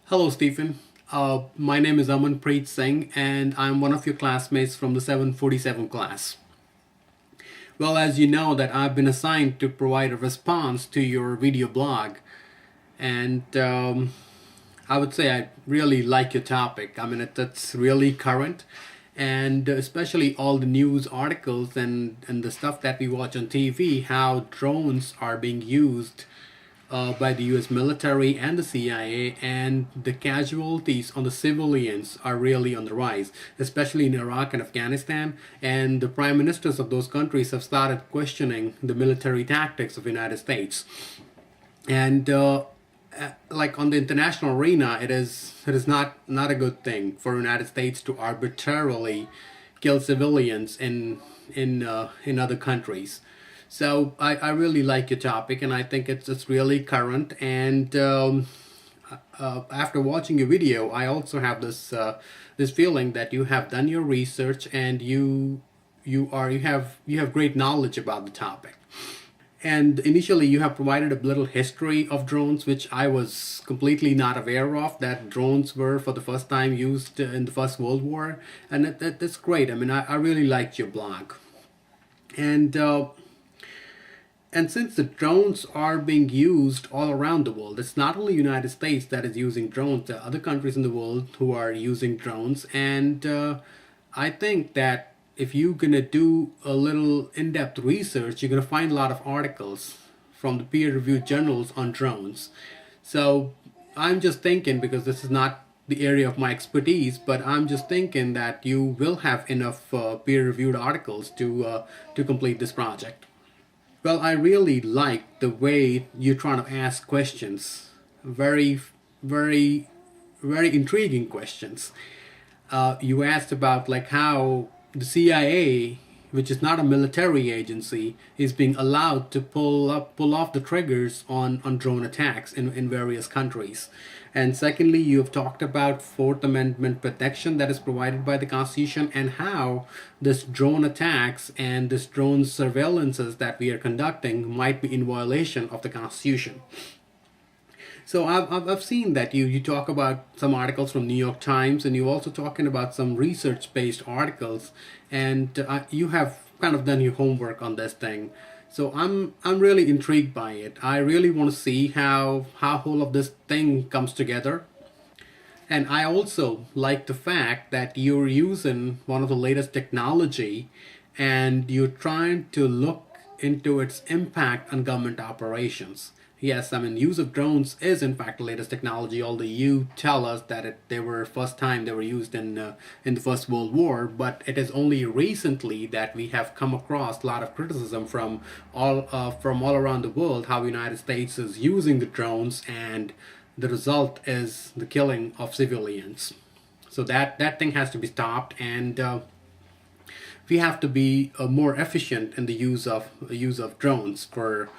Hello, Stephen. My name is Amanpreet Singh, and I'm one of your classmates from the 747 class. Well, as you know, that I've been assigned to provide a response to your video blog, and I would say I really like your topic. I mean, it's really current, and especially all the news articles and the stuff that we watch on TV, how drones are being used by the US military and the CIA, and the casualties on the civilians are really on the rise, especially in Iraq and Afghanistan. And the prime ministers of those countries have started questioning the military tactics of the United States. And like on the international arena, it is not a good thing for the United States to arbitrarily kill civilians in other countries. So I really like your topic, and I think it's really current. And after watching your video, I also have this feeling that you have done your research and you have great knowledge about the topic. And initially, you have provided a little history of drones, which I was completely not aware of, that drones were for the first time used in the First World War. And that's great. I mean, I really liked your blog. And and since the drones are being used all around the world, it's not only United States that is using drones. There are other countries in the world who are using drones, and I think that if you're gonna do a little in-depth research, you're gonna find a lot of articles from the peer-reviewed journals on drones. So I'm just thinking, because this is not the area of my expertise, but I'm just thinking that you will have enough peer-reviewed articles to complete this project. Well, I really like the way you're trying to ask questions. Very, very, very intriguing questions. You asked about like how the CIA, which is not a military agency, is being allowed to pull off the triggers on drone attacks in various countries. And secondly, you have talked about Fourth Amendment protection that is provided by the Constitution, and how this drone attacks and this drone surveillances that we are conducting might be in violation of the Constitution. So I've seen that you talk about some articles from New York Times, and you're also talking about some research-based articles, and you have kind of done your homework on this thing. So I'm really intrigued by it. I really want to see how whole of this thing comes together. And I also like the fact that you're using one of the latest technology, and you're trying to look into its impact on government operations. Yes, I mean, use of drones is in fact the latest technology, although you tell us that they were first time they were used in the First World War, but it is only recently that we have come across a lot of criticism from all around the world, how the United States is using the drones, and the result is the killing of civilians. So that thing has to be stopped, and we have to be more efficient in the use of drones for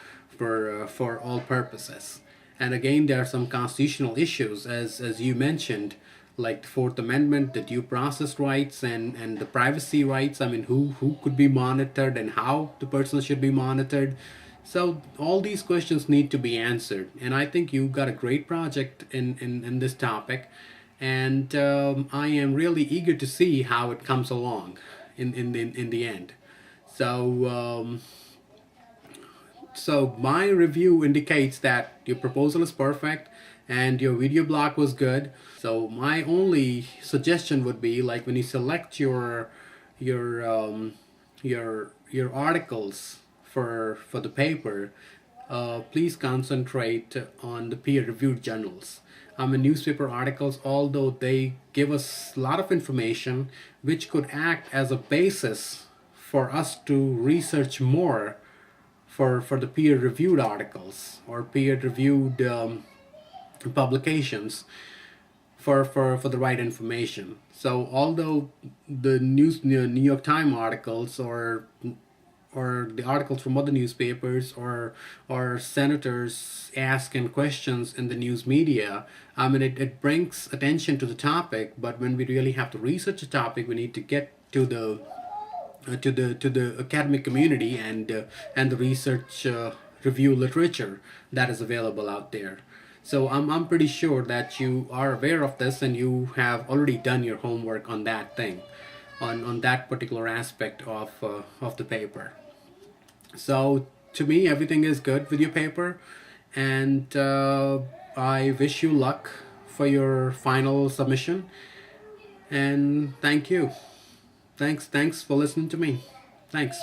all purposes. And again, there are some constitutional issues, as you mentioned, like the Fourth Amendment, the due process rights, and the privacy rights. I mean, who could be monitored and how the person should be monitored. So all these questions need to be answered, and I think you got a great project in this topic, and I am really eager to see how it comes along in the end. So so my review indicates that your proposal is perfect and your video blog was good. So my only suggestion would be, like, when you select your your articles for the paper, please concentrate on the peer-reviewed journals. I mean, newspaper articles, although they give us a lot of information which could act as a basis for us to research more for the peer-reviewed articles or peer-reviewed publications for the right information. So although the New York Times articles, or the articles from other newspapers, or senators asking questions in the news media, I mean, it brings attention to the topic, but when we really have to research a topic, we need to get to the academic community, and the research review literature that is available out there. So I'm pretty sure that you are aware of this and you have already done your homework on that thing, on that particular aspect of the paper. So to me, everything is good with your paper, and I wish you luck for your final submission. And thank you. Thanks for listening to me. Thanks.